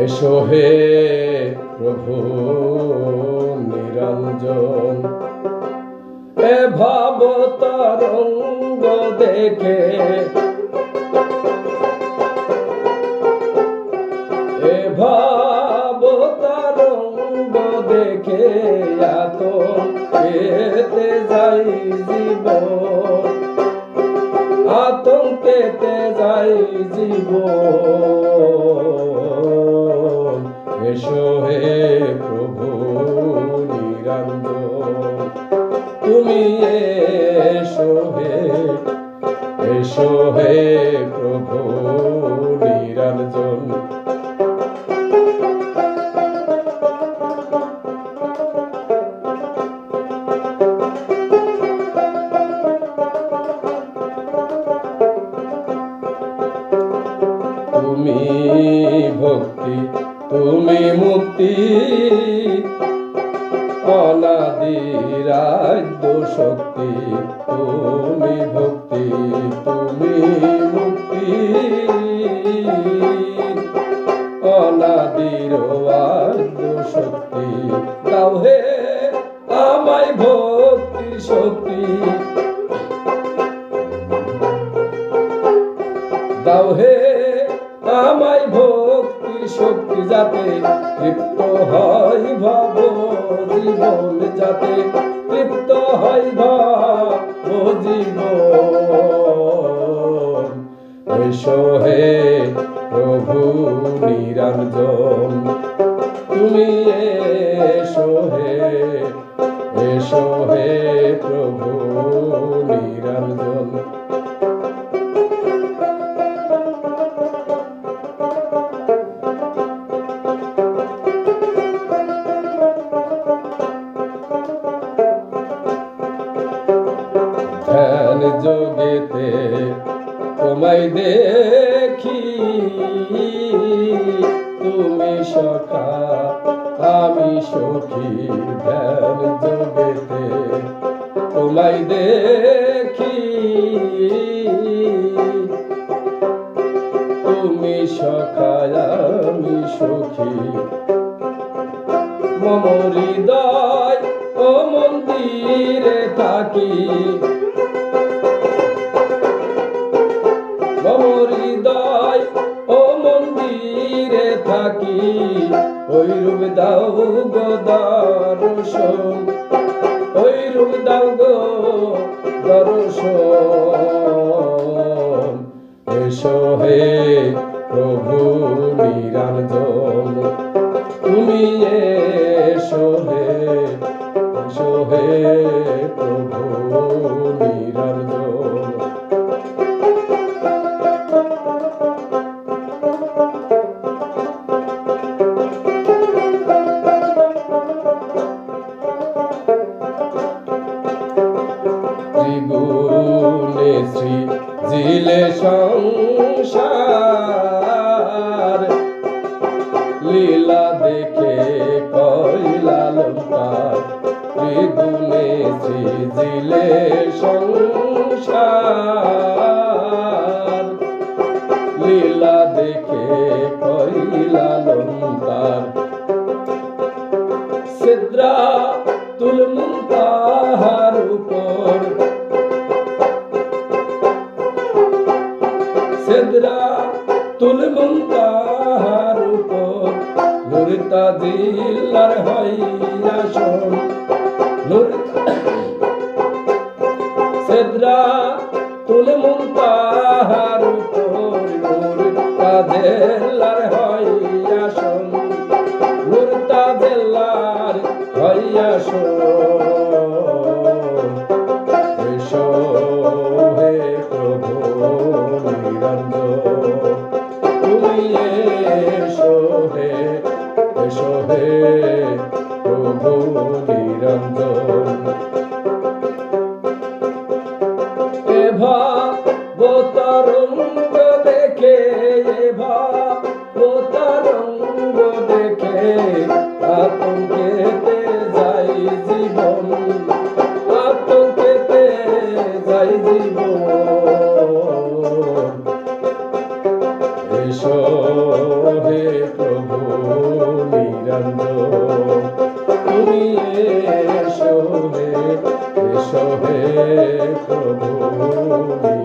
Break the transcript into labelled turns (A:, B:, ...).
A: এসো হে প্রভু নিরঞ্জন, এ ভাব তরঙ্গ দেখে, এ ভাব তরঙ্গ দেখে আতঙ্কেতে যাই জীবন, আতঙ্কেতে যাই জীবন। এসো হে প্রভু নিরঞ্জন, তুমি এসো হে, এসো হে প্রভু নিরঞ্জন। তুমি ভক্তি, তুমি মুক্তি, অনাদির আদ্য শক্তি। তুমি ভক্তি, তুমি মুক্তি, অনাদির আদ্য শক্তি। দাও হে আমায় ভক্তির শক্তি, দাও হে আমায় ভক্তির শক্তি, যাতে তৃপ্ত হয় ভব জীবন, যাতে তৃপ্ত হয় ভব জীবন। এসো হে প্রভু নিরঞ্জন, তুমি এসো হে, এসো হে প্রভু নিরঞ্জন। ধ্যান যোগেতে তোমায় দেখি, তুমি সখা আমি সখী। ধ্যান যোগেতে তোমায় দেখি, তুমি সখা আমি সখী। মম হৃদয় ও মন্দিরে থাকি, মম হৃদয় ও মন্দিরে থাকি। ওই রূপ দাও গো দর্শন, ওই রূপ দাও গো দর্শন। এসো হে প্রভু নিরঞ্জন, তুমি এসো হে, এসো হে প্রভু নিরঞ্জন। ত্রিগুণে সৃজিলে সংসার, লীলা দেখে কইলা লঙ্কার। ত্রিগুণে সৃজিলে সংসার, লীলা দেখে কইলা লঙ্কার। সিদ্রা তুল মুনতাহার উপর, সিদ্রা তুল মুনতাহার উপর। নূর তাজিল্লার হইয়া শোন, নূর সিদ্রা তুল মুনতাহার উপর। নূর তাজিল্লার হইয়া শোন, নূর তাজিল্লার হইয়া শোন। এসো হে প্রভু নিরঞ্জন, তুমি এসো হে, এসো হে প্রভু নিরঞ্জন। এ ভাব তরঙ্গ দেখে, এ ভাব তরঙ্গ দেখে আতঙ্কেতে যাই জীবন, এসো হে প্রভু